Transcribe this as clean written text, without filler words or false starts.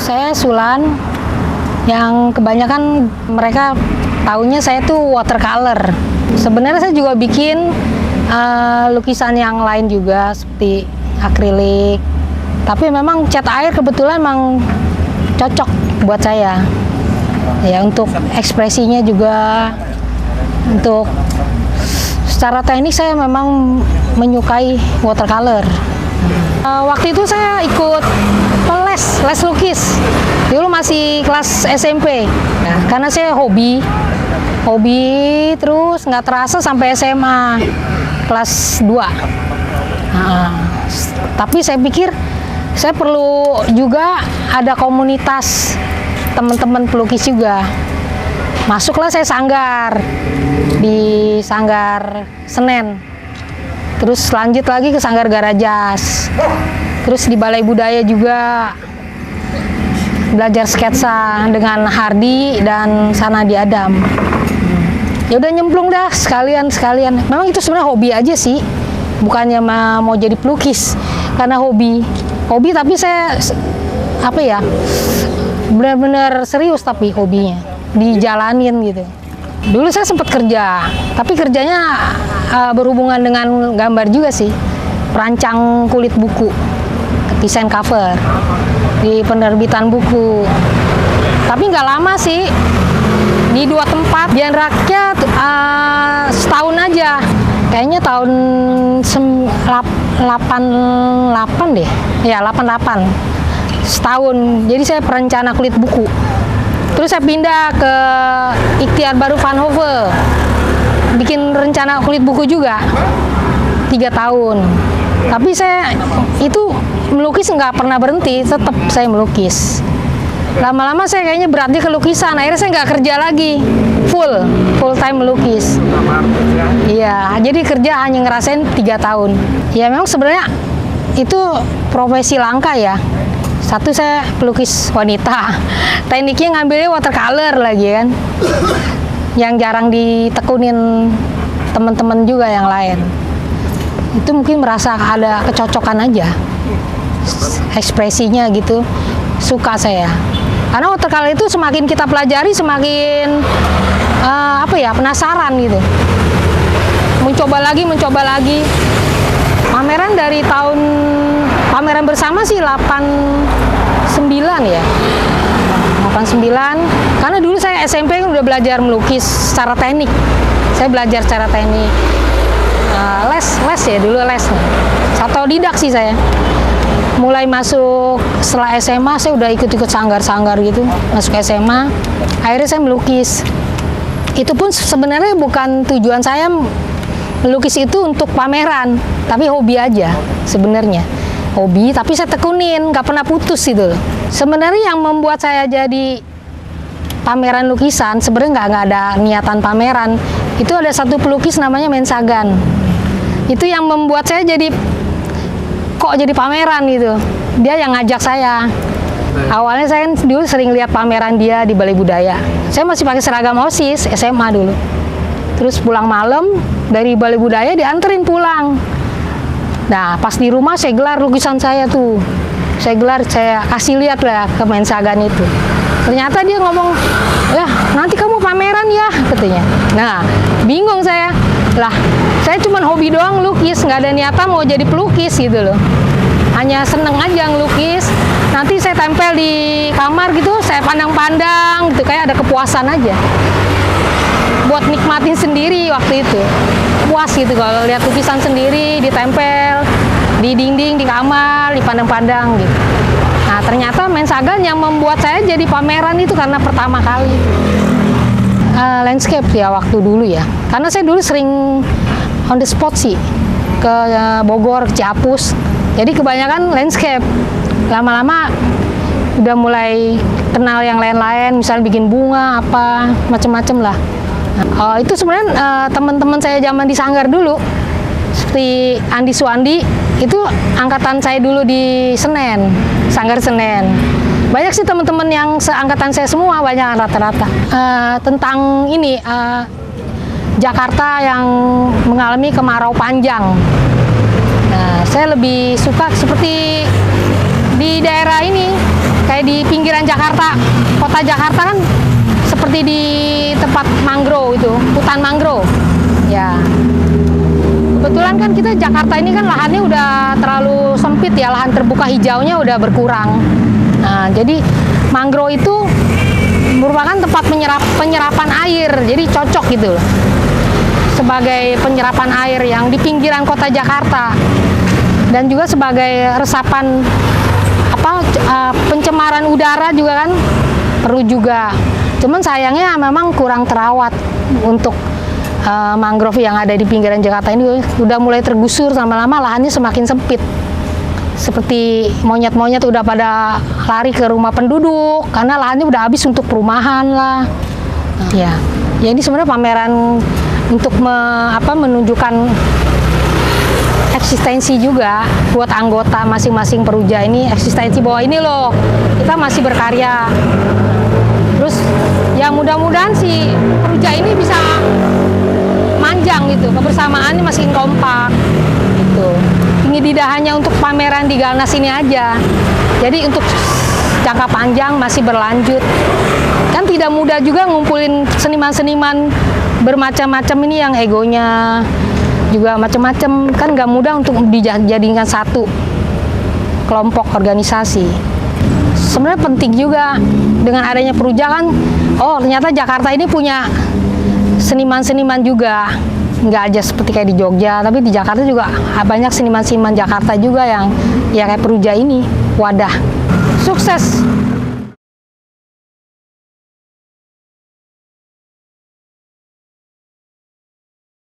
Saya Sulan, yang kebanyakan mereka taunya saya tuh watercolor. Sebenarnya saya juga bikin lukisan yang lain juga seperti akrilik. Tapi memang cat air kebetulan memang cocok buat saya. Ya, untuk ekspresinya juga, untuk secara teknik saya memang menyukai watercolor. Waktu itu saya ikut les lukis. Dulu masih kelas SMP. Nah, karena saya hobi terus nggak terasa sampai SMA kelas 2. Tapi saya pikir saya perlu juga ada komunitas teman-teman pelukis juga. Masuklah saya sanggar di Sanggar Senen. Terus lanjut lagi ke Sanggar Garajas. Terus di Balai Budaya juga belajar sketsa dengan Hardi dan Sanadi Adam. Ya udah nyemplung dah sekalian. Memang itu sebenarnya hobi aja sih. Bukannya mau jadi pelukis, karena hobi tapi saya benar-benar serius, tapi hobinya dijalanin gitu. Dulu saya sempat kerja, tapi kerjanya berhubungan dengan gambar juga sih, perancang kulit buku, desain cover di penerbitan buku. Tapi nggak lama sih, di 2 tempat. Dian Rakyat setahun aja, kayaknya tahun 88 deh, ya 88, setahun. Jadi saya perencana kulit buku. Terus saya pindah ke Ikhtiar Baru Van Hove, bikin rencana kulit buku juga 3 tahun. Tapi saya itu melukis nggak pernah berhenti, tetap saya melukis. Lama-lama saya kayaknya berarti ke lukisan, akhirnya saya nggak kerja lagi, full time melukis. Iya, jadi kerja hanya ngerasain 3 tahun. Ya memang sebenarnya itu profesi langka ya. Satu, saya pelukis wanita, tekniknya ngambilnya watercolor lagi kan, yang jarang ditekunin teman-teman juga yang lain. Itu mungkin merasa ada kecocokan aja, ekspresinya gitu, suka saya. Karena watercolor itu semakin kita pelajari semakin penasaran gitu, mencoba lagi. Pameran bersama sih 89 ya, 89. Karena dulu saya SMP kan udah belajar melukis secara teknik. Saya belajar secara teknik, les ya dulu les. Otodidak sih saya. Mulai masuk setelah SMA saya udah ikut sanggar-sanggar gitu. Masuk SMA, akhirnya saya melukis. Itu pun sebenarnya bukan tujuan saya melukis itu untuk pameran, tapi hobi aja sebenarnya. Hobi, tapi saya tekunin, nggak pernah putus gitu. Sebenarnya yang membuat saya jadi pameran lukisan, sebenarnya nggak ada niatan pameran. Itu ada satu pelukis namanya Mensagan. Itu yang membuat saya jadi pameran gitu. Dia yang ngajak saya. Awalnya saya dulu sering lihat pameran dia di Balai Budaya. Saya masih pakai seragam OSIS, SMA dulu. Terus pulang malam dari Balai Budaya dianterin pulang. Nah, pas di rumah saya gelar lukisan saya tuh. Saya kasih lihat lah ke Mensagan itu. Ternyata dia ngomong, "Ya, nanti kamu pameran ya," katanya. Nah, bingung saya. Lah, saya cuma hobi doang lukis, nggak ada niatan mau jadi pelukis gitu loh. Hanya seneng aja ngelukis. Nanti saya tempel di kamar gitu, saya pandang-pandang gitu, kayak ada kepuasan aja. Buat nikmatin sendiri waktu itu. Puas gitu kalau lihat lukisan sendiri ditempel di dinding, di kamar, dipandang-pandang gitu. Nah, ternyata Mensagan yang membuat saya jadi pameran itu karena pertama kali landscape ya waktu dulu ya. Karena saya dulu sering on the spot sih ke Bogor, ke Ciapus. Jadi kebanyakan landscape. Lama-lama udah mulai kenal yang lain-lain, misalnya bikin bunga apa macem-macem lah. Itu sebenarnya teman-teman saya zaman di Sanggar dulu, seperti Andi Suandi, itu angkatan saya dulu di Senen, Sanggar Senen. Banyak sih teman-teman yang seangkatan saya semua, banyak rata-rata. Tentang ini, Jakarta yang mengalami kemarau panjang. Nah, saya lebih suka seperti di daerah ini, kayak di pinggiran Jakarta, kota Jakarta kan seperti di tempat mangrove itu, hutan mangrove. Ya, kebetulan kan kita Jakarta ini kan lahannya udah terlalu sempit ya, lahan terbuka hijaunya udah berkurang. Nah, jadi mangrove itu merupakan tempat penyerapan air, jadi cocok gitu sebagai penyerapan air yang di pinggiran kota Jakarta, dan juga sebagai resapan pencemaran udara juga kan perlu juga. Cuman sayangnya memang kurang terawat untuk mangrove yang ada di pinggiran Jakarta ini udah mulai tergusur, lama-lama lahannya semakin sempit. Seperti monyet-monyet udah pada lari ke rumah penduduk karena lahannya udah habis untuk perumahan lah. Ya ini sebenarnya pameran untuk menunjukkan eksistensi juga buat anggota masing-masing Peruja ini, eksistensi bahwa ini loh kita masih berkarya. Terus ya mudah-mudahan si Peruja ini bisa manjang gitu, kebersamaannya masih kompak gitu. Ini tidak hanya untuk pameran di Galnas ini aja, jadi untuk jangka panjang masih berlanjut. Kan tidak mudah juga ngumpulin seniman-seniman bermacam-macam ini yang egonya juga macam-macam, kan nggak mudah untuk dijadikan satu kelompok organisasi. Sebenarnya penting juga dengan adanya Peruja kan, oh ternyata Jakarta ini punya seniman-seniman juga, nggak aja seperti kayak di Jogja, tapi di Jakarta juga banyak seniman-seniman Jakarta juga yang ya kayak Peruja ini wadah. Sukses